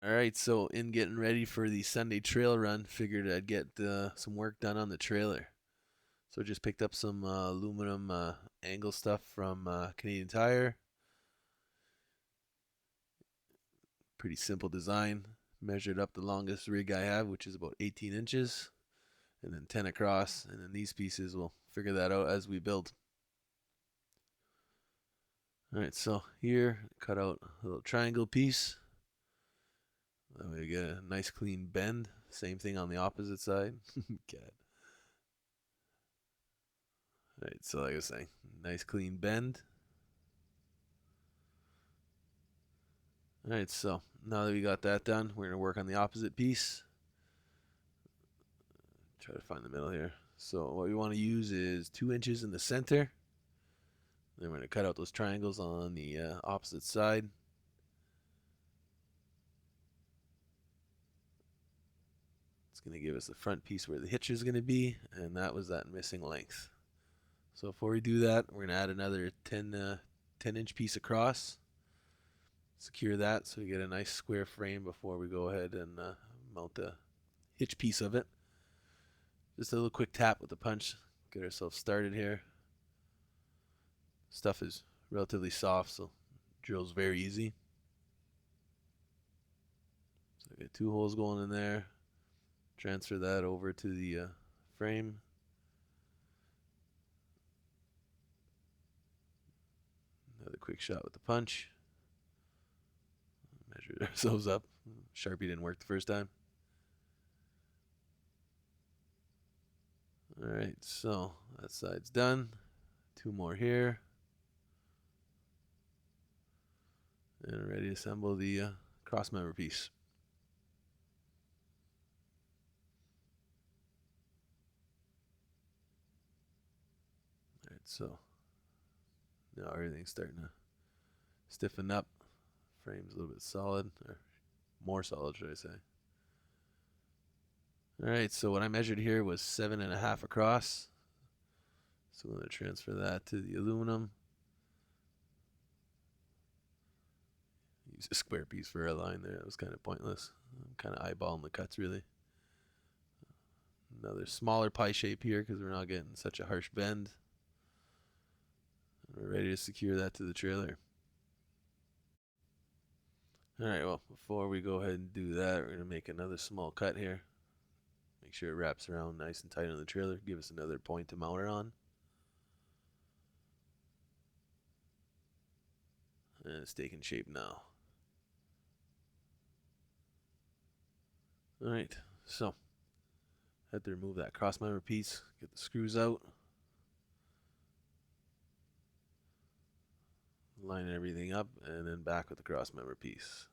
All right, so in getting ready for the Sunday trail run, figured I'd get some work done on the trailer. So just picked up some aluminum angle stuff from Canadian Tire. Pretty simple design. Measured up the longest rig I have, which is about 18 inches, and then 10 across. And then these pieces, we'll figure that out as we build. All right, so here, cut out a little triangle piece. That way we get a nice clean bend. Same thing on the opposite side. God. All right, so like I was saying, nice clean bend. All right, so now that we got that done, we're gonna work on the opposite piece. Try to find the middle here. So what we want to use is 2 inches in the center. Then we're gonna cut out those triangles on the opposite side. It's gonna give us the front piece where the hitch is gonna be, and that was that missing length. So before we do that, we're gonna add another 10-inch piece across. Secure that so we get a nice square frame before we go ahead and mount the hitch piece of it. Just a little quick tap with the punch, get ourselves started here. Stuff is relatively soft, so drill's very easy. So I got 2 holes going in there. Transfer that over to the frame. Another quick shot with the punch. Measure ourselves up. Sharpie didn't work the first time. All right, so that side's done. 2 more here. And ready to assemble the crossmember piece. All right, so now everything's starting to stiffen up. Frame's a little bit solid, or more solid, should I say. All right, so what I measured here was 7.5 across. So I'm going to transfer that to the aluminum. Use a square piece for a line there. That was kind of pointless. I'm kind of eyeballing the cuts, really. Another smaller pie shape here because we're not getting such a harsh bend. And we're ready to secure that to the trailer. All right, well, before we go ahead and do that, we're going to make another small cut here. Make sure it wraps around nice and tight on the trailer. Give us another point to mount it on. And it's taking shape now. All right, so I have to remove that crossmember piece, get the screws out, line everything up, and then back with the crossmember piece.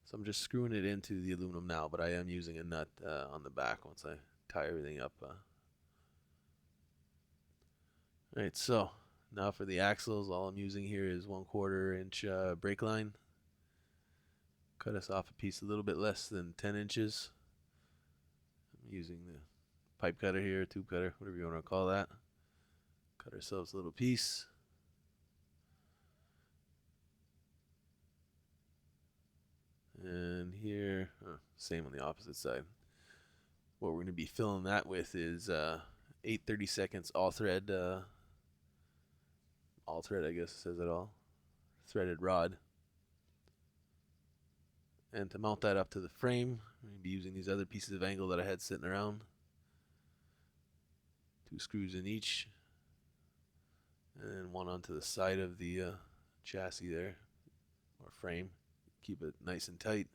So I'm just screwing it into the aluminum now, but I am using a nut on the back once I tie everything up. Alright, so now for the axles, all I'm using here is 1/4 inch brake line. Cut us off a piece a little bit less than 10 inches. I'm using the pipe cutter here, tube cutter, whatever you want to call that. Cut ourselves a little piece. And here, same on the opposite side. What we're going to be filling that with is 8/32 all thread, I guess says it all, threaded rod. And to mount that up to the frame, I'm going to be using these other pieces of angle that I had sitting around. 2 screws in each, and then one onto the side of the chassis there, or frame. Keep it nice and tight.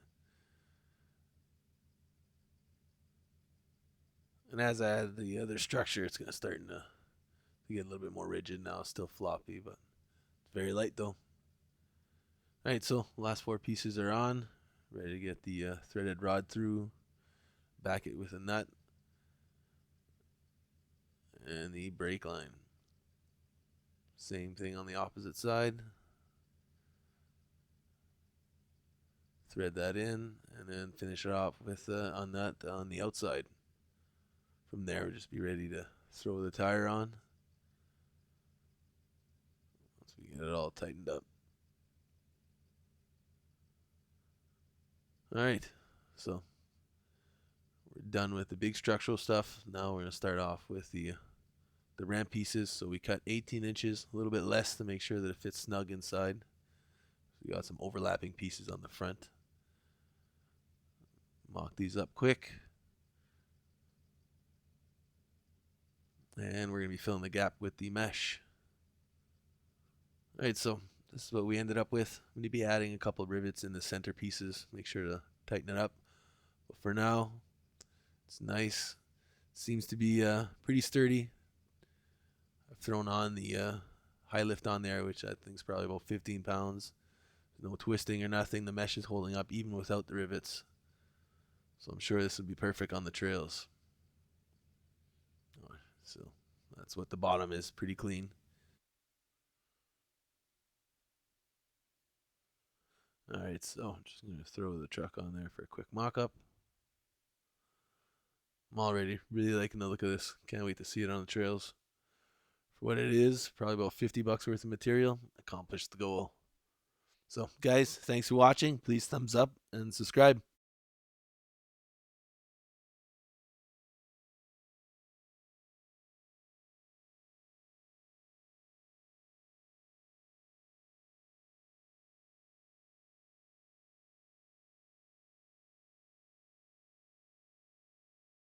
And as I add the other structure, it's going to start to get a little bit more rigid now. It's still floppy, but it's very light though. Alright, so last 4 pieces are on. Ready to get the threaded rod through. Back it with a nut. And the brake line. Same thing on the opposite side. Thread that in, and then finish it off with a nut on the outside. From there, we'll just be ready to throw the tire on once we get it all tightened up. All right, so we're done with the big structural stuff. Now we're going to start off with the ramp pieces. So we cut 18 inches, a little bit less to make sure that it fits snug inside. So we got some overlapping pieces on the front. Mock these up quick. And we're going to be filling the gap with the mesh. All right, so this is what we ended up with. I'm going to be adding a couple of rivets in the center pieces. Make sure to tighten it up. But for now, it's nice. Seems to be pretty sturdy. I've thrown on the high lift on there, which I think is probably about 15 pounds. No twisting or nothing. The mesh is holding up even without the rivets. So I'm sure this would be perfect on the trails. So that's what the bottom is, pretty clean. All right, so I'm just going to throw the truck on there for a quick mock-up. I'm already really liking the look of this. Can't wait to see it on the trails. For what it is, probably about 50 bucks worth of material. Accomplished the goal. So, guys, thanks for watching. Please thumbs up and subscribe.